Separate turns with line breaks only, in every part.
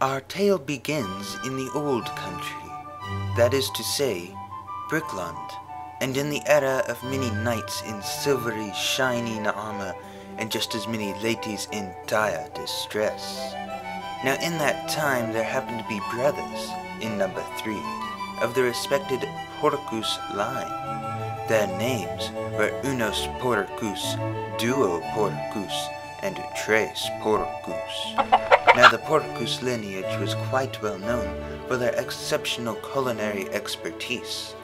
Our tale begins in the old country, that is to say, Brickland, and in the era of many knights in silvery, shining armor, and just as many ladies in dire distress. Now in that time there happened to be brothers, in number 3, of the respected Porcus line. Their names were Unos Porcus, Duo Porcus, and Tres Porcus. Now the Porcus lineage was quite well known for their exceptional culinary expertise,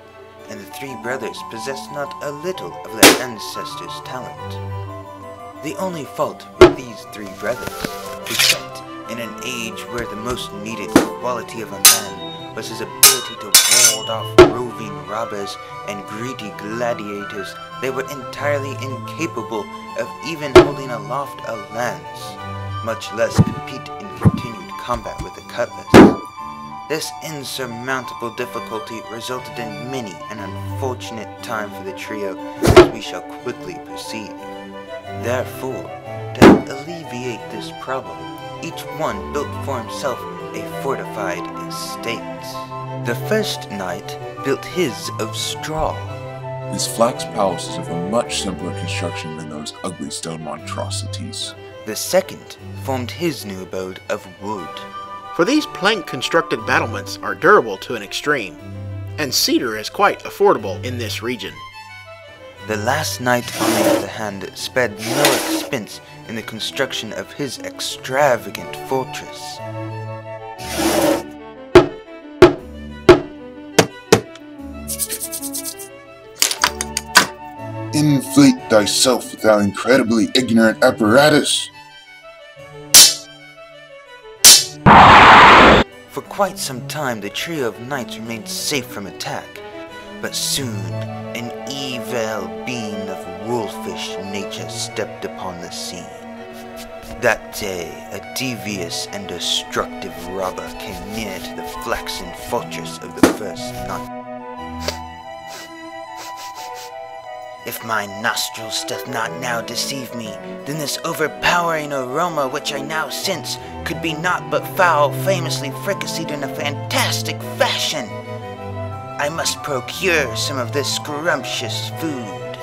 and the 3 brothers possessed not a little of their ancestors' talent. The only fault with these 3 brothers was that in an age where the most needed quality of a man was his ability to ward off roving robbers and greedy gladiators, they were entirely incapable of even holding aloft a lance, much less compete in continued combat with a cutlass. This insurmountable difficulty resulted in many an unfortunate time for the trio, as we shall quickly perceive. Therefore, to alleviate this problem, each one built for himself a fortified estate. The first knight built his of straw.
His flax palace is of a much simpler construction than those ugly stone monstrosities.
The second formed his new abode of wood.
For these plank-constructed battlements are durable to an extreme, and cedar is quite affordable in this region.
The last knight, on the other hand, spared no expense in the construction of his extravagant fortress.
Inflate thyself with thou incredibly ignorant apparatus.
For quite some time the trio of knights remained safe from attack, but soon an evil being of wolfish nature stepped upon the scene. That day a devious and destructive robber came near to the flaxen fortress of the first knight. If my nostrils doth not now deceive me, then this overpowering aroma which I now sense could be naught but fowl famously fricasseed in a fantastic fashion. I must procure some of this scrumptious food.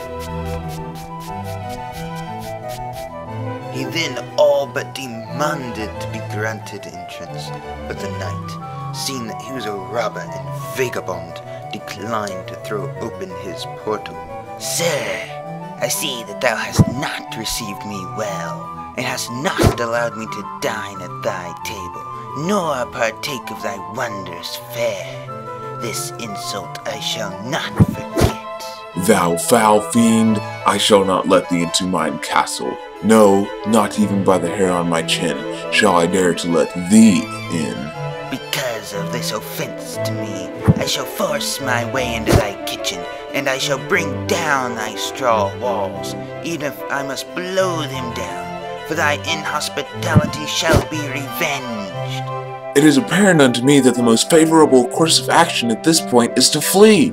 He then all but demanded to be granted entrance, but the knight, seeing that he was a robber and vagabond, declined to throw open his portal. Sir, I see that thou hast not received me well, and hast not allowed me to dine at thy table, nor partake of thy wondrous fare. This insult I shall not forget.
Thou foul fiend, I shall not let thee into mine castle. No, not even by the hair on my chin shall I dare to let thee in.
Because of this offense to me, I shall force my way into thy kitchen, and I shall bring down thy straw walls, even if I must blow them down, for thy inhospitality shall be revenged.
It is apparent unto me that the most favorable course of action at this point is to flee.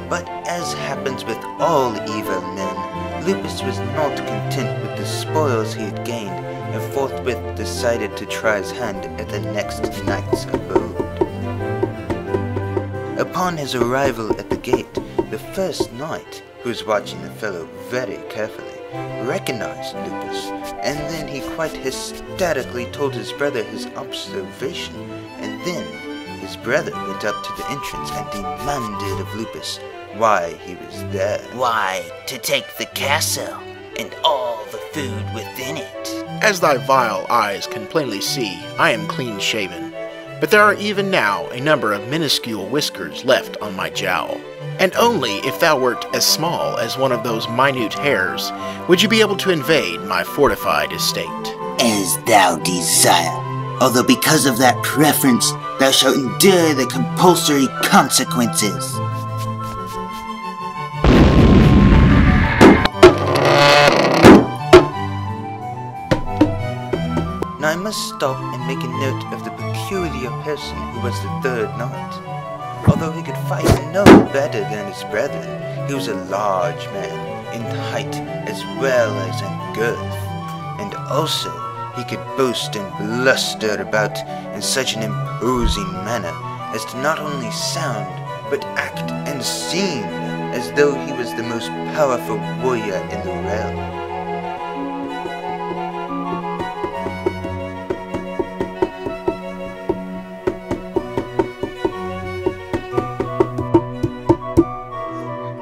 But as happens with all evil men, Lupus was not content with the spoils he had gained, and forthwith decided to try his hand at the next knight's abode. Upon his arrival at the gate, the first knight, who was watching the fellow very carefully, recognized Lupus, and then he quite hysterically told his brother his observation, and then his brother went up to the entrance and demanded of Lupus why he was there. Why, to take the castle and all the food within it.
As thy vile eyes can plainly see, I am clean-shaven, but there are even now a number of minuscule whiskers left on my jowl. And only if thou wert as small as one of those minute hairs would you be able to invade my fortified estate.
As thou desire, although because of that preference thou shalt endure the compulsory consequences. Now I must stop and make a note of the peculiar person who was the third knight. Although he could fight no better than his brethren, he was a large man, in height as well as in girth, and also he could boast and bluster about in such an imposing manner as to not only sound, but act and seem as though he was the most powerful warrior in the realm.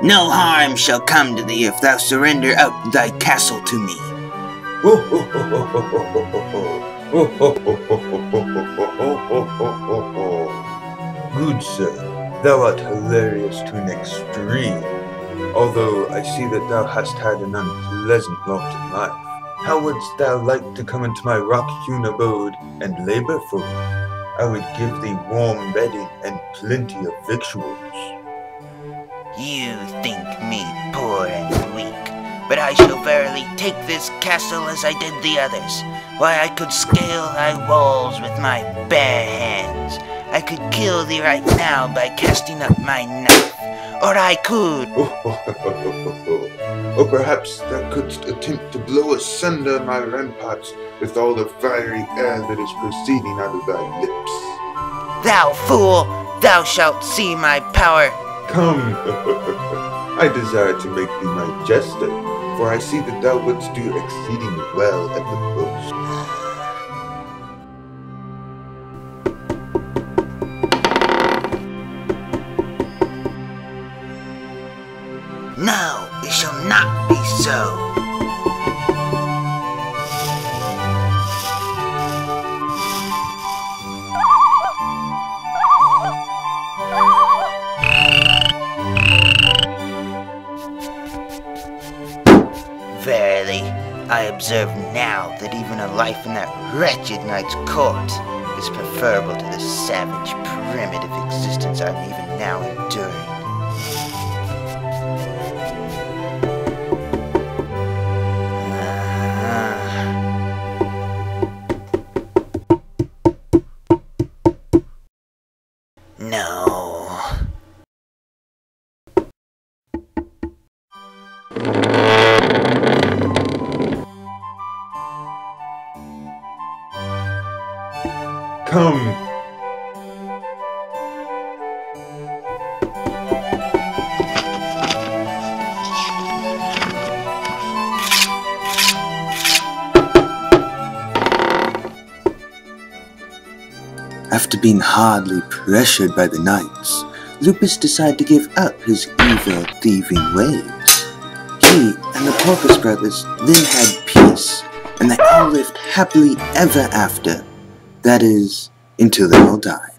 No harm shall come to thee if thou surrender out thy castle to me.
Good sir, thou art hilarious to an extreme. Although I see that thou hast had an unpleasant lot in life. How wouldst thou like to come into my rock-hewn abode and labor for me? I would give thee warm bedding and plenty of victuals.
You think me poor and weak, but I shall verily take this castle as I did the others. Why, I could scale thy walls with my bare hands. I could kill thee right now by casting up my knife. Or I could...
Or perhaps thou couldst attempt to blow asunder my ramparts with all the fiery air that is proceeding out of thy lips.
Thou fool! Thou shalt see my power!
Come, I desire to make thee my jester, for I see that thou wouldst do exceeding well at the post.
No, it shall not be so. Verily, I observe now that even a life in that wretched knight's court is preferable to the savage, primitive existence I'm even now enduring. No.
Come.
After being hardly pressured by the knights, Lupus decided to give up his evil, thieving ways. He and the Porpoise brothers then had peace, and they all lived happily ever after. That is, until they all died.